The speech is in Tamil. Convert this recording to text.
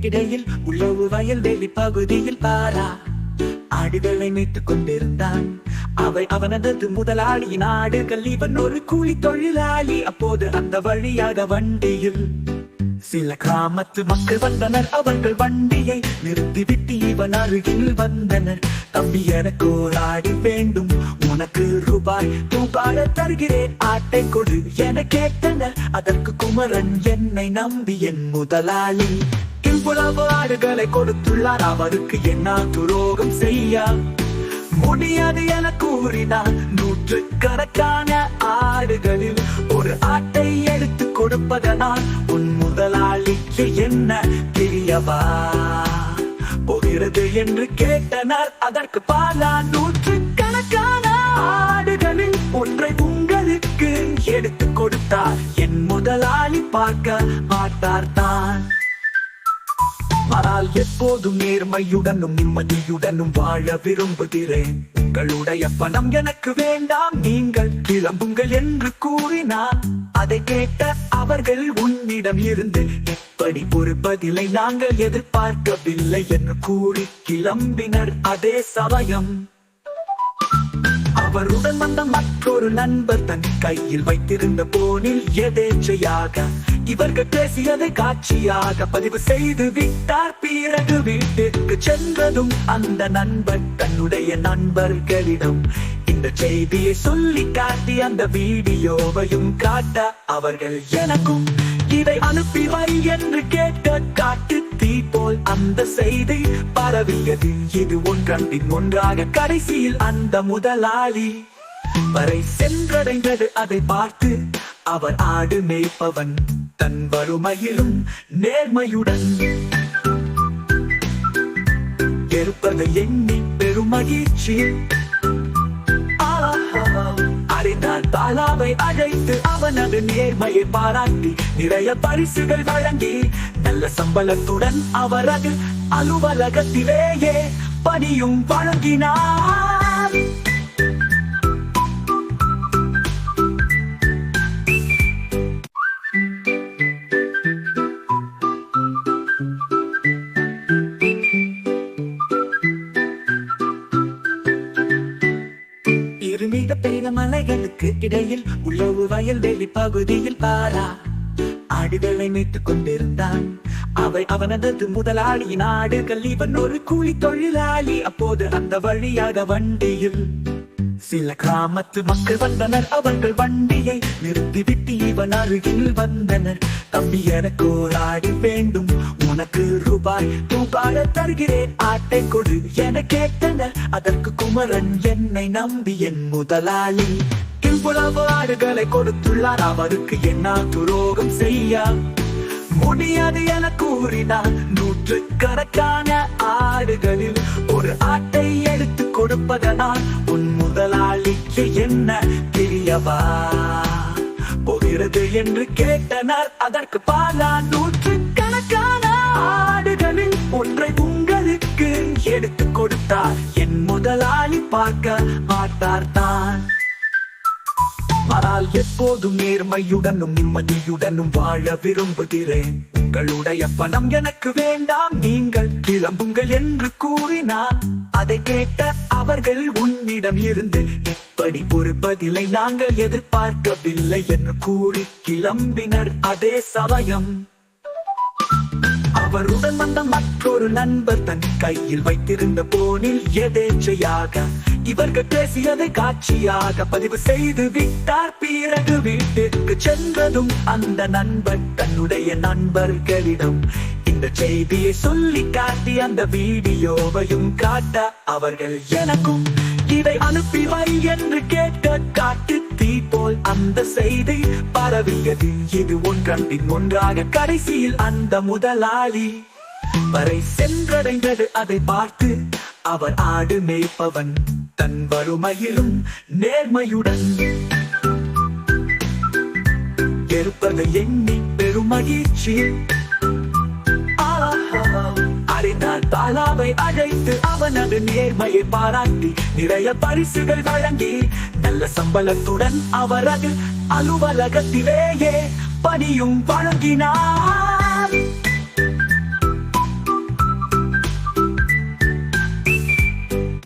கிடையில் உழவு வயல் வெளி பகுதியில் பாரா ஆடுகளை மீட்டுக் கொண்டிருந்தான். அவை அவனது முதலாளியின் ஆடுகள். இவன் ஒரு கூலி தொழிலாளி. அப்போது அந்த வழியாக வண்டியில் சில கிராமத்து மக்கள் வந்தனர். அவர்கள் வண்டியை நிறுத்திவிட்டு இவன் அருகில் வந்தனர். தம்பி, எனக்கு ஒரு ஆடு வேண்டும். உனக்கு ரூபாய் தருகிறேன், ஆட்டை கொடு என கேட்டனர். அதற்கு குமரன், என்னை நம்பி என் முதலாளி இவ்வளவு ஆடுகளை கொடுத்துள்ளார். அவருக்கு என்ன துரோகம் செய்ய முடியாது என கூறினார். நூற்றுக்கணக்கான ஆடுகளில் ஒரு ஆட்டை எடுத்து கொடுப்பதனால் உன் முதலாளிக்கு என்ன தெரியவா போகிறது என்று கேட்டனர். அதற்கு பாலா, நூற்றுக்கணக்கான ஆடுகளில் ஒன்றை உங்களுக்கு எடுத்து கொடுத்தார் என் முதலாளி பார்க்க மாட்டார் தான். ஆனால் எப்போதும் நேர்மையுடனும் நிம்மதியுடனும் வாழ விரும்புகிறேன். உங்களுடைய பணம் எனக்கு வேண்டாம், நீங்கள் கிளம்புங்கள் என்று கூறினார். அதை கேட்ட அவர்கள், உன்னிடம் இருந்து எப்படி ஒரு பதிலை நாங்கள் எதிர்பார்க்கவில்லை என்று கூறி கிளம்பினர். அதே சமயம் அவருடன் வந்த மற்றொரு நண்பர் தன் கையில் வைத்திருந்த போனில் எதேச்சையாக இவர்கள் பேசியதை காட்சியாக பதிவு செய்து விட்டார். பிறகு வீட்டிற்கு சென்றதும் அந்த நண்பர் தன்னுடைய நண்பர்களிடம் இந்த செய்தியை சொல்லி காட்டி அந்த வீடியோவையும் காட்ட அவர்கள், எனக்கும் இதை அனுப்பி வை என்று கேட்க காட்டு தீ போல் அந்த செய்தி பரவியது. இது ஒன்றன்பின் ஒன்றாக கடைசியில் அந்த முதலாளி வரை சென்றடைந்தது. அதை பார்த்து அவர் ஆடு மேய்ப்பவன் தன் வறுமையிலும் நேர்மையுடன் இருப்பதை எண்ணி பெருமகிழ்ச்சியில் அறிந்தார். பாலாவை அழைத்து அவனது நேர்மையை பாராட்டி நிறைய பரிசுகள் வழங்கி நல்ல சம்பளத்துடன் அவரது அலுவலகத்திலேயே பணியும் வழங்கினார். மிக பெரிய மலைகளுக்கு இடையில் உழவு வயல் வெளி பகுதியில் பாரா ஆடுகளை மீட்டுக் கொண்டிருந்தான். அவை அவனது முதலாளியின் ஆடுகள். இவன் ஒரு கூலி தொழிலாளி. அப்போது அந்த வழியாக வண்டியில் சில கிராமத்து மக்கள் வந்தனர். அவர்கள் வண்டியை நிறுத்திவிட்டு இவன் அருகில் வந்தனர். தம்பி, எனக்கு ஒரு ஆடு வேண்டும். உனக்கு ரூபாய் தருகிறேன், ஆட்டை கொடு என கேட்டனர். அதற்கு குமரன், என்னை நம்பி என் முதலாளி இவ்வளவு ஆடுகளை கொடுத்துள்ளார். அவருக்கு என்ன துரோகம் செய்ய முடியாது என கூறினார். நூற்றுக்கணக்கான ஆடுகளில் ஒரு ஆட்டை எடுத்து கொடுப்பதனால் உன் முதலாளிக்கு என்ன தெரியவா போகிறது என்று கேட்டனர். அதற்கு பாலா, நூற்றுக்கணக்கான ஆடுகளில் ஒன்றை உங்களுக்கு எடுத்து கொடுத்தார் என் முதலாளி பார்க்க மாட்டார் தான். ஆனால் எப்போதும் நேர்மையுடனும் நிம்மதியுடனும் வாழ விரும்புகிறேன். உங்களுடைய பணம் எனக்கு வேண்டாம், நீங்கள் கிளம்புங்கள் என்று கூறினார். அதை கேட்ட அவர்கள், உன்னிடம் இருந்து எப்படி ஒரு பதிலை நாங்கள் எதிர்பார்க்கவில்லை என்று கூறி கிளம்பினர். அதே சமயம் அவருடன் வந்த மற்றொரு நண்பர் தன் கையில் வைத்திருந்த போனில் எதேச்சையாக இவர்கள் பேசியதை காட்சியாக பதிவு செய்து விட்டார். பிறகு வீட்டிற்கு சென்றதும் அந்த நண்பர் தன்னுடைய நண்பர்களிடம் இந்த செய்தியை சொல்லி காட்டி அந்த வீடியோவையும் காட்ட அவர்கள், எனக்கும் இதை அனுப்பி வை என்று கேட்க காட்டு தீ போல் அந்த செய்தி பரவியது. இது ஒன்றன்பின் ஒன்றாக கடைசியில் அந்த முதலாளி வரை சென்றடைந்தது. அதை பார்த்து அவர் ஆடு மேய்ப்பவன் தன் வறுமையிலும் நேர்மையுடன் இருப்பதை எண்ணி பெருமகிழ்ச்சியில் அறிந்தார். பாலாவை அழைத்து அவனது நேர்மையை பாராட்டி நிறைய பரிசுகள் வழங்கி நல்ல சம்பளத்துடன் அவரது அலுவலகத்திலேயே பணியும் வழங்கினார்.